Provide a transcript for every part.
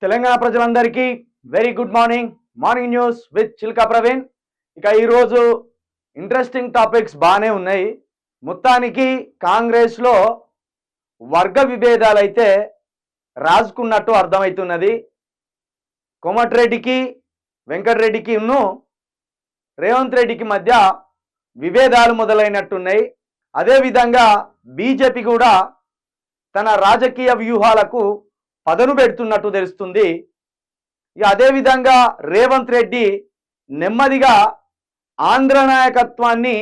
తెలంగాణ ప్రజలందరికీ very good morning. Morning news with Chilka Praveen. ఇక ఈరోజు ఇంట్రెస్టింగ్ టాపిక్స్ బాగానే ఉన్నాయి. మొత్తానికి కాంగ్రెస్లో వర్గ విభేదాలు అయితే రాజుకున్నట్టు అర్థమవుతున్నది. కోమటిరెడ్డికి వెంకటరెడ్డికి రేవంత్ రెడ్డికి మధ్య విభేదాలు మొదలైనట్టున్నాయి. అదేవిధంగా బీజేపీ కూడా తన రాజకీయ వ్యూహాలకు పదను పెడుతున్నట్టు తెలుస్తుంది. ఇక అదేవిధంగా రేవంత్ రెడ్డి నెమ్మదిగా ఆంధ్ర నాయకత్వాన్ని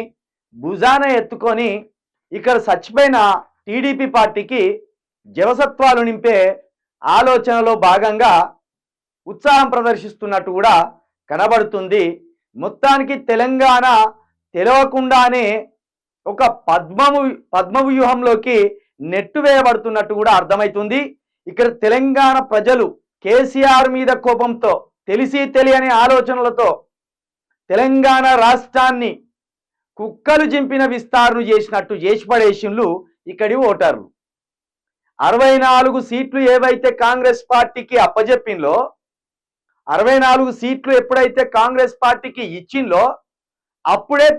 భుజాన ఎత్తుకొని ఇక్కడ చచ్చిపోయిన టీడీపీ పార్టీకి జవసత్వాలు నింపే ఆలోచనలో భాగంగా ఉత్సాహం ప్రదర్శిస్తున్నట్టు కూడా కనబడుతుంది. మొత్తానికి తెలంగాణ తెలవకుండానే ఒక పద్మవ్యూహంలోకి నెట్టువేయబడుతున్నట్టు కూడా అర్థమవుతుంది. ఇక్కడ తెలంగాణ ప్రజలు కేసీఆర్ మీద కోపంతో తెలిసి తెలియని ఆలోచనలతో తెలంగాణ రాష్ట్రాన్ని కుక్కలు జింపిన విస్తారణ చేసినట్టు చేసి పడేసిన్లు ఇక్కడి ఓటర్లు. 64 సీట్లు ఏవైతే కాంగ్రెస్ పార్టీకి అప్పజెప్పిందో 64 సీట్లు ఎప్పుడైతే కాంగ్రెస్ పార్టీకి ఇచ్చిందో అప్పుడే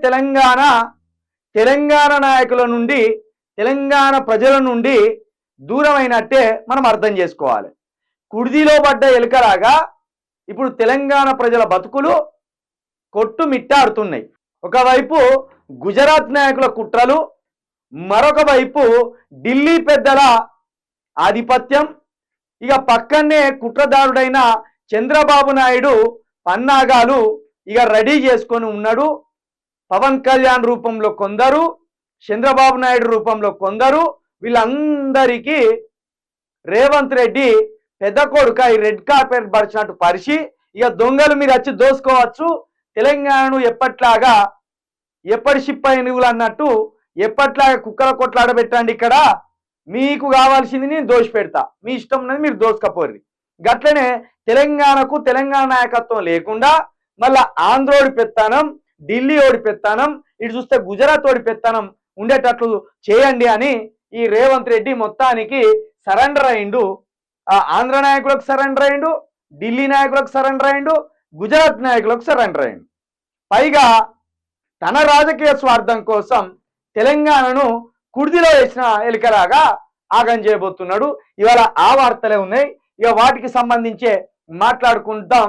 తెలంగాణ నాయకుల నుండి తెలంగాణ ప్రజల నుండి దూరమైనట్టే మనం అర్థం చేసుకోవాలి. కుడిదిలో పడ్డ ఎలుకలాగా ఇప్పుడు తెలంగాణ ప్రజల బతుకులు కొట్టుమిట్టాడుతున్నాయి. ఒకవైపు గుజరాత్ నాయకుల కుట్రలు, మరొక వైపు ఢిల్లీ పెద్దల ఆధిపత్యం, ఇక పక్కనే కుట్రదారుడైన చంద్రబాబు నాయుడు పన్నాగాలు ఇక రెడీ చేసుకొని ఉన్నాడు. పవన్ కళ్యాణ్ రూపంలో కొందరు, చంద్రబాబు నాయుడు రూపంలో కొందరు, వీళ్ళందరికీ రేవంత్ రెడ్డి పెద్ద కొడుక ఈ రెడ్ కార్పెట్ పరిచినట్టు పరిచి ఇక దొంగలు మీరు వచ్చి దోసుకోవచ్చు, తెలంగాణను ఎప్పటి షిప్పై నువ్వులు అన్నట్టు ఎప్పట్లాగా కుక్కల కొట్లాడబెట్టండి, ఇక్కడ మీకు కావాల్సింది నేను దోషి పెడతా, మీ ఇష్టం ఉన్నది మీరు దోసుకపోర్రి. గట్లనే తెలంగాణ నాయకత్వం లేకుండా మళ్ళా ఆంధ్రోడి పెత్తనం, ఢిల్లీ ఓడి పెత్తనం, ఇటు చూస్తే గుజరాత్ ఓడి పెత్తనం ఉండేటట్లు చేయండి అని ఈ రేవంత్ రెడ్డి మొత్తానికి సరెండర్ అయిండు. ఆంధ్ర నాయకులకు సరెండర్ అయిండు, ఢిల్లీ నాయకులకు సరెండర్ అయిండు, గుజరాత్ నాయకులకు సరెండర్ అయిండు. పైగా తన రాజకీయ స్వార్థం కోసం తెలంగాణను కుర్దిలో వేసిన ఎలికలాగా ఆగం చేయబోతున్నాడు. ఇవాళ ఆ వార్తలే ఉన్నాయి. ఇక వాటికి సంబంధించే మాట్లాడుకుంటాం.